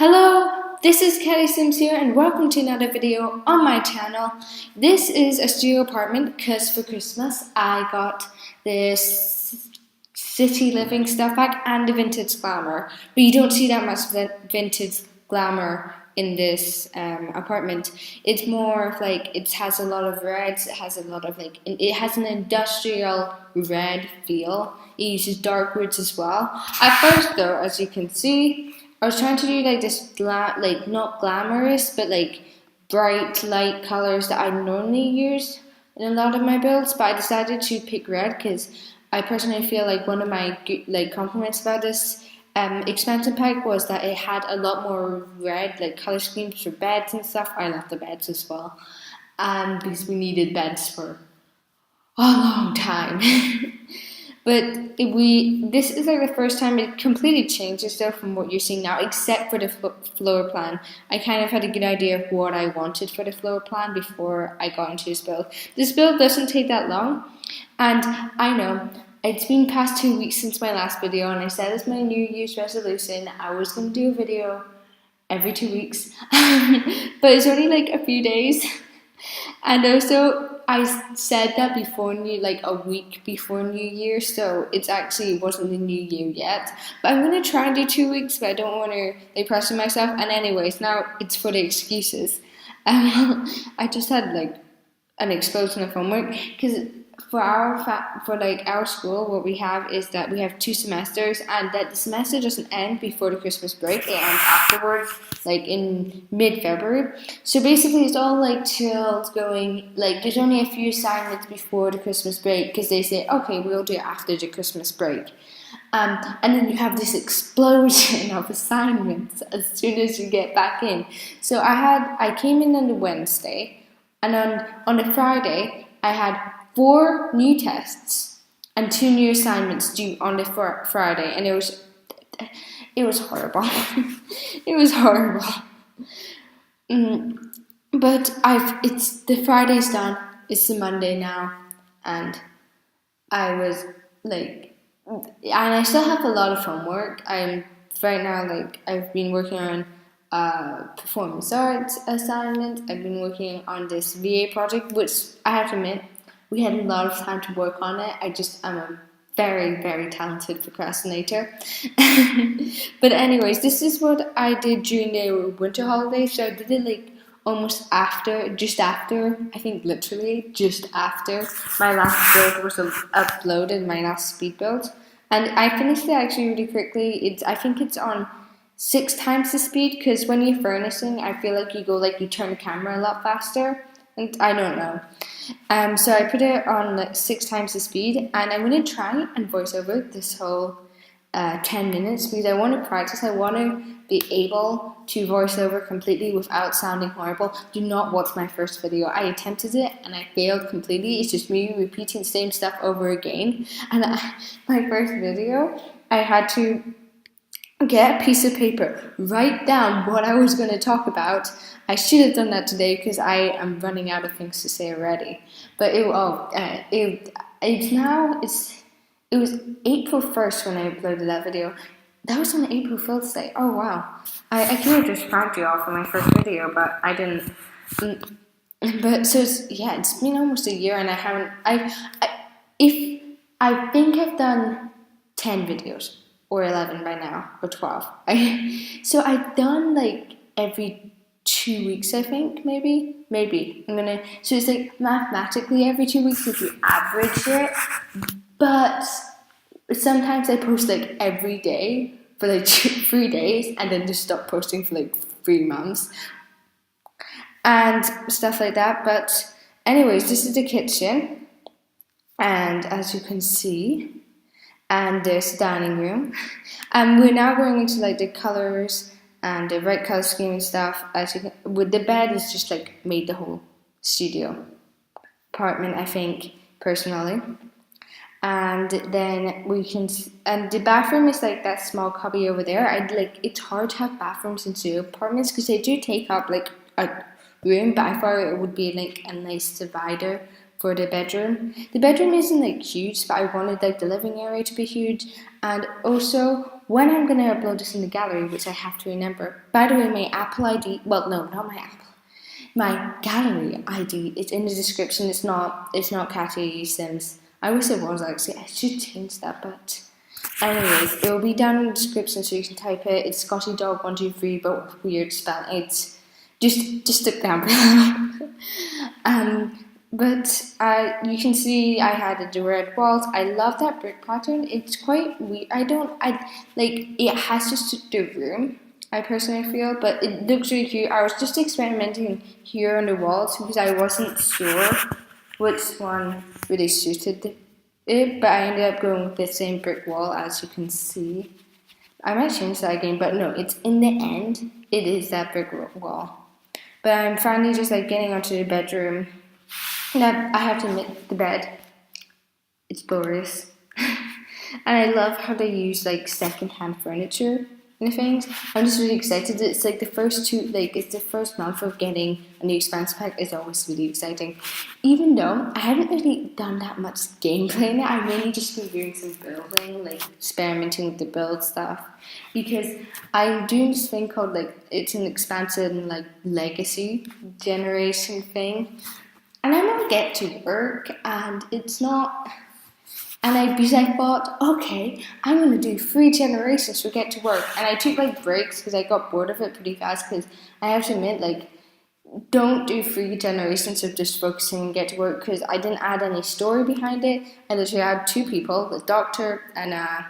Hello, this is Kelly Sims here and welcome to another video on my channel. This is a studio apartment because for Christmas I got this city living stuff pack and the vintage glamour. But you don't see that much vintage glamour in this apartment. It's more of like it has a lot of reds, it has a lot of it has an industrial red feel. It uses dark woods as well. At first though, as you can see, I was trying to do like this, not glamorous, but like bright light colors that I normally use in a lot of my builds. But I decided to pick red because I personally feel like one of my compliments about this expansion pack was that it had a lot more red color schemes for beds and stuff. I love the beds as well, because we needed beds for a long time. But this is like the first time it completely changes though from what you're seeing now, except for the floor plan. I kind of had a good idea of what I wanted for the floor plan before I got into this build. This build doesn't take that long, and I know it's been past 2 weeks since my last video, and I said as my New Year's resolution I was going to do a video every 2 weeks, but it's only like a few days. And also, I said that before a week before New Year, so it wasn't the New Year yet. But I'm gonna try and do 2 weeks, but I don't want to pressure myself. And anyways, now it's for the excuses. I just had an explosion of homework because for our school, what we have is that we have 2 semesters, and that the semester doesn't end before the Christmas break. It ends afterwards, in mid-February. So basically, it's all chilled going. There's only a few assignments before the Christmas break because they say, okay, we'll do it after the Christmas break. And then you have this explosion of assignments as soon as you get back in. So I came in on the Wednesday, and on the Friday I had 4 new tests and 2 new assignments due on the Friday, and it was horrible. It was horrible. But the Friday's done. It's the Monday now, and and I still have a lot of homework. I've been working on performance arts assignment. I've been working on this VA project, which I have to admit, we had a lot of time to work on it. I'm a very, very talented procrastinator. But anyways, this is what I did during the winter holidays. So I did it just after, I think literally just after my last build was uploaded, my last speed build. And I finished it actually really quickly. I think it's on 6 times the speed, because when you're furnishing, I feel like you turn the camera a lot faster. And I don't know. So I put it on 6 times the speed, and I'm going to try and voice over this whole 10 minutes because I want to practice. I want to be able to voice over completely without sounding horrible. Do not watch my first video. I attempted it and I failed completely. It's just me repeating the same stuff over again. And my first video, I had to get a piece of paper, write down what I was going to talk about. I should have done that today because I am running out of things to say already. But it was April 1st when I uploaded that video. That was on April Fool's Day. Oh wow. I could have just pranked you all for my first video, but I didn't. But so it's been almost a year, and I haven't. I think I've done 10 videos. Or 11 by now, or 12. So I've done every 2 weeks, I think, maybe. So it's mathematically every 2 weeks if you average it. But sometimes I post every day for 3 days, and then just stop posting for 3 months. And stuff like that. But anyways, this is the kitchen. And as you can see, and this dining room, and we're now going into the colors and the right color scheme and stuff. With the bed is just made the whole studio apartment, I think, personally. And then and the bathroom is that small cubby over there. It's hard to have bathrooms in studio apartments because they do take up a room, but I thought it would be a nice divider for the bedroom. The bedroom isn't huge, but I wanted the living area to be huge. And also when I'm going to upload this in the gallery, which I have to remember, by the way, my Apple ID, well, no, not my Apple, my gallery ID is in the description. It's not Katy Sims. I wish it was actually. I should change that, but anyways, it will be down in the description so you can type it. It's Scotty Dog 123, but with weird spelling. It's just look down below. But you can see I had the red walls. I love that brick pattern. It's quite weird. It has to suit the room, I personally feel, but it looks really cute. I was just experimenting here on the walls because I wasn't sure which one really suited it, but I ended up going with the same brick wall, as you can see. I might change that again, but no, it's in the end, it is that brick wall. But I'm finally just getting onto the bedroom. And I have to admit, the bed, it's glorious. And I love how they use second-hand furniture and things. I'm just really excited. It's the first it's the first month of getting a new expansion pack is always really exciting. Even though I haven't really done that much gameplay now, I've mainly just been doing some building, experimenting with the build stuff. Because I'm doing this thing called it's an expansion legacy generation thing. And I'm gonna get to work, and it's not. Because I thought, okay, I'm gonna do 3 generations to get to work, and I took breaks because I got bored of it pretty fast. Because I have to admit, don't do 3 generations of just focusing and get to work. Because I didn't add any story behind it. I literally had 2 people, a doctor and a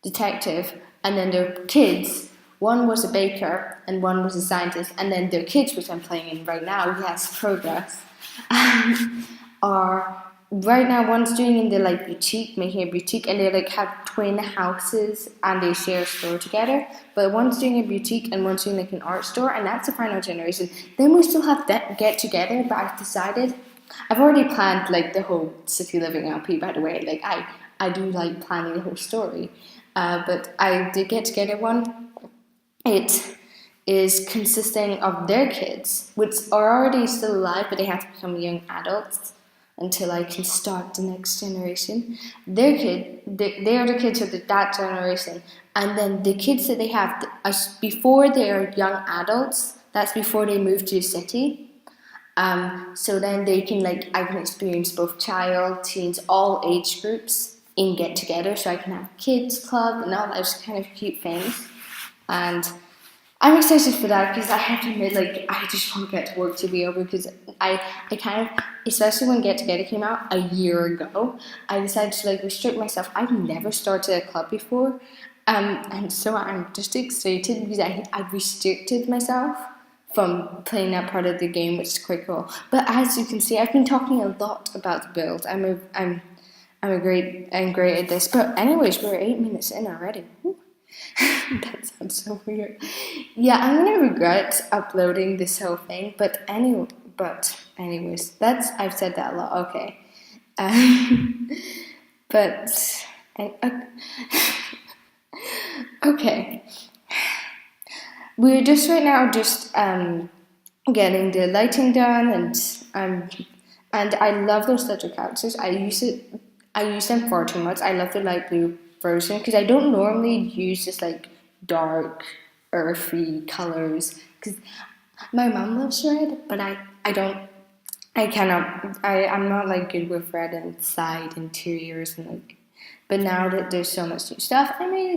detective, and then their kids. One was a baker and one was a scientist, and then their kids, which I'm playing in right now, yes, progress. Are right now one's doing in the boutique, making a boutique, and they have twin houses and they share a store together. But one's doing a boutique and one's doing an art store, and that's the final generation. Then we still have that get together, but I've decided I've already planned the whole city living LP. By the way, I do planning the whole story, but I did get together one. It is consisting of their kids, which are already still alive, but they have to become young adults until I can start the next generation. They are the kids of that generation, and then the kids that they have before they are young adults. That's before they move to the city. So then they can I can experience both child, teens, all age groups in get together. So I can have kids club and all those kind of cute things, and I'm excited for that because I have to admit, I just want Get to Work to be over because I kind of, especially when Get Together came out a year ago, I decided to restrict myself. I've never started a club before, and so I'm just excited because I've restricted myself from playing that part of the game, which is quite cool. But as you can see, I've been talking a lot about the build. I'm great at this. But anyways, we're 8 minutes in already. That sounds so weird. Yeah, I'm gonna regret uploading this whole thing, but anyways, I've said that a lot. Okay, okay. We're just right now getting the lighting done, and I love those little couches. I use them far too much. I love the light blue version because I don't normally use this dark earthy colors because my mom loves red, but I'm not good with red inside interiors but now that there's so much new stuff, I may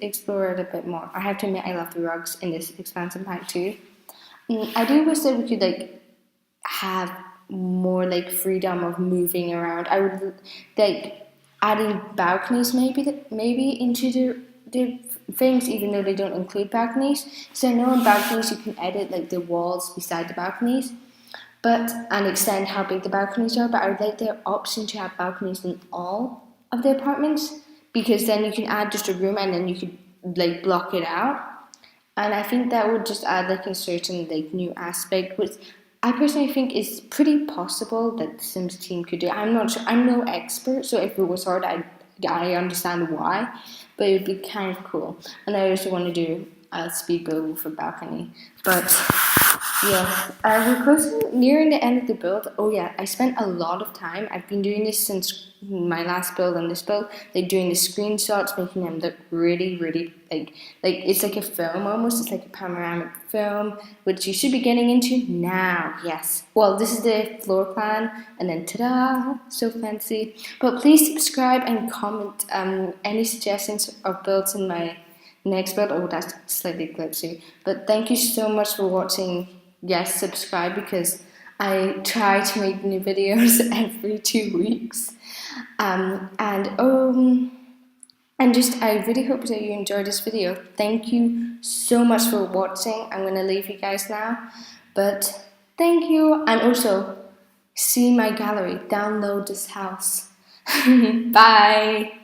explore it a bit more. I have to admit I love the rugs in this expansion pack too. I do wish that we could have more freedom of moving around. I would adding balconies maybe into the things, even though they don't include balconies. So I know in balconies you can edit the walls beside the balconies, and extend how big the balconies are. But I would like the option to have balconies in all of the apartments, because then you can add just a room and then you could block it out. And I think that would just add a certain new aspect, which I personally think is pretty possible that the Sims team could do. I'm not sure. I'm no expert, so if it was hard, I understand why, but it would be kind of cool. And I also want to do a speed build for balcony. But Yes, we're closing nearing the end of the build. Oh yeah, I spent a lot of time. I've been doing this since my last build and this build. Like doing the screenshots, making them look really, really like it's like a film almost. It's like a panoramic film, which you should be getting into now. Yes. Well, this is the floor plan, and then ta-da, so fancy. But please subscribe and comment any suggestions of builds in my next build. Oh, that's slightly glitchy. But thank you so much for watching. Yes, subscribe because I try to make new videos every 2 weeks. And just I really hope that you enjoyed this video. Thank you so much for watching. I'm gonna leave you guys now, but thank you, and also see my gallery. Download this house. Bye.